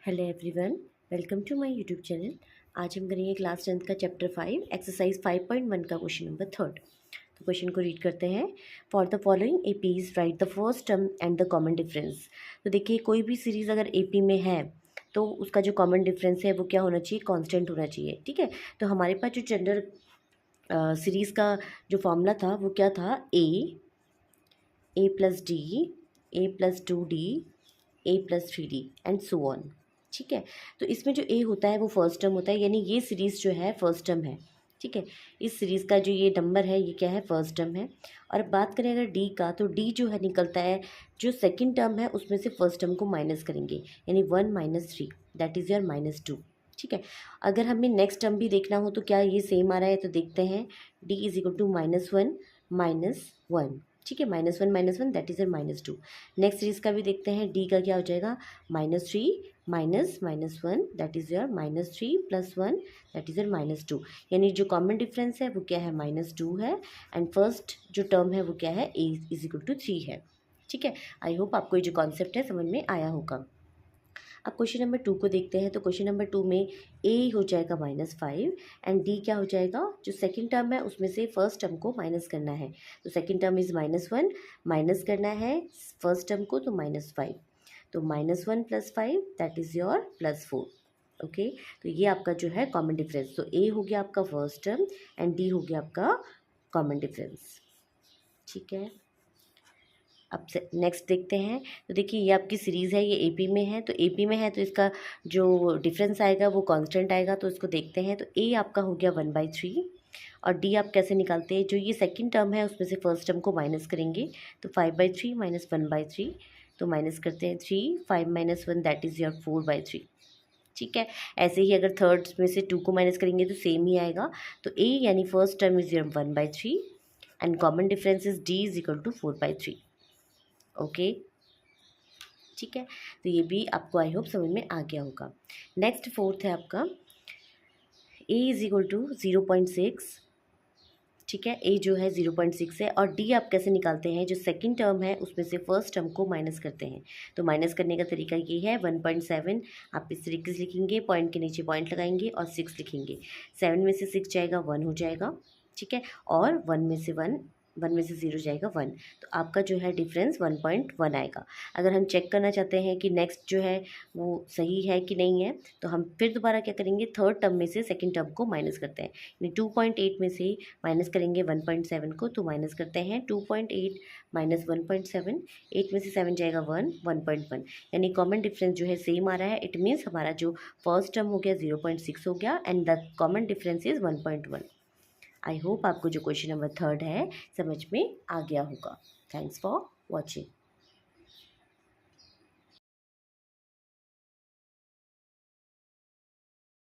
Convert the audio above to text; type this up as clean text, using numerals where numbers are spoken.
Hello everyone, welcome to my YouTube channel. आज हम करेंगे क्लास 10th का चैप्टर 5 एक्सरसाइज 5.1 का क्वेश्चन नंबर 3। तो क्वेश्चन को रीड करते हैं। For the following APs right the first term and the common difference. तो देखिए, कोई भी सीरीज़ अगर एपी में है तो उसका जो कॉमन डिफरेंस है वो क्या होना चाहिए, कांस्टेंट होना चाहिए। ठीक है, तो हमारे पास जो जनरल सीरीज़ का जो फॉर्मूला था वो क्या था, A plus D, A plus 2d, A plus 3d and so on. ठीक है, तो इसमें जो ए होता है वो फर्स्ट टर्म होता है, यानी ये सीरीज़ जो है फर्स्ट टर्म है। ठीक है, इस सीरीज़ का जो ये नंबर है ये क्या है, फर्स्ट टर्म है। और अब बात करें अगर डी का, तो डी जो है निकलता है जो सेकंड टर्म है उसमें से फर्स्ट टर्म को माइनस करेंगे, यानी 1 - 3 दैट इज़ योर -2। ठीक है, अगर हमें नेक्स्ट टर्म भी देखना हो तो क्या ये सेम आ रहा है, तो देखते हैं। D is equal to -1 - 1। ठीक है, -1 - 1 that is your -2। Next series का भी देखते हैं। डी का क्या हो जाएगा, -3 -1 that is your -3 + 1 that is your -2। यानी जो कॉमन डिफरेंस है वो क्या है, -2 है। एंड फर्स्ट जो टर्म है वो क्या है, ए इज इक्वल टू 3 है। ठीक है, आई होप आपको ये जो कॉन्सेप्ट है समझ में आया होगा। अब क्वेश्चन नंबर 2 को देखते हैं। तो क्वेश्चन नंबर 2 में ए हो जाएगा -5 एंड डी क्या हो जाएगा, जो सेकंड टर्म है उसमें से फर्स्ट टर्म को माइनस करना है। तो सेकंड टर्म इज़ -1, माइनस करना है फर्स्ट टर्म को, तो -5। तो -1 + 5 दैट इज़ योर +4। ओके, तो ये आपका जो है कॉमन डिफरेंस। तो ए हो गया आपका फर्स्ट टर्म एंड डी हो गया आपका कॉमन डिफरेंस। ठीक है, अब से नेक्स्ट देखते हैं। तो देखिए, ये आपकी सीरीज़ है, ये एपी में है। तो एपी में है तो इसका जो डिफरेंस आएगा वो कांस्टेंट आएगा। तो इसको देखते हैं। तो ए आपका हो गया 1/3 और डी आप कैसे निकालते हैं, जो ये सेकंड टर्म है उसमें से फर्स्ट टर्म को माइनस करेंगे। तो 5/3 - 1/3, तो माइनस करते हैं 3, 5 - 1 दैट इज़ योर 4/3। ठीक है, ऐसे ही अगर थर्ड में से 2 को माइनस करेंगे तो सेम ही आएगा। तो ए यानी first term is your 1/3 and common difference is D is equal to 4/3। Okay, ठीक है, तो ये भी आपको आई होप समझ में आ गया होगा। नेक्स्ट फोर्थ है आपका ए इज इक्वल टू 0.6। ठीक है, ए जो है 0.6 है। और डी आप कैसे निकालते हैं, जो सेकंड टर्म है उसमें से फर्स्ट टर्म को माइनस करते हैं। तो माइनस करने का तरीका ये है, 1.7 आप इस तरीके से लिखेंगे, पॉइंट के नीचे पॉइंट लगाएंगे और 6 लिखेंगे। 7 में से 6 जाएगा 1 हो जाएगा। ठीक है, और 1 में से 0 जाएगा 1। तो आपका जो है डिफरेंस 1.1 आएगा। अगर हम चेक करना चाहते हैं कि नेक्स्ट जो है वो सही है कि नहीं है, तो हम फिर दोबारा क्या करेंगे, थर्ड टर्म में से सेकंड टर्म को माइनस करते हैं। यानी 2.8 में से माइनस करेंगे 1.7 को, तो माइनस करते हैं 2.8 - 1.7। 8 में से 7 जाएगा 1, 1.1। यानी कॉमन डिफरेंस जो है सेम आ रहा है। इट मीन्स हमारा जो फर्स्ट टर्म हो गया 0.6 हो गया and the common difference is 1.1। I hope आपको जो क्वेश्चन नंबर 3 है समझ में आ गया होगा। Thanks for watching.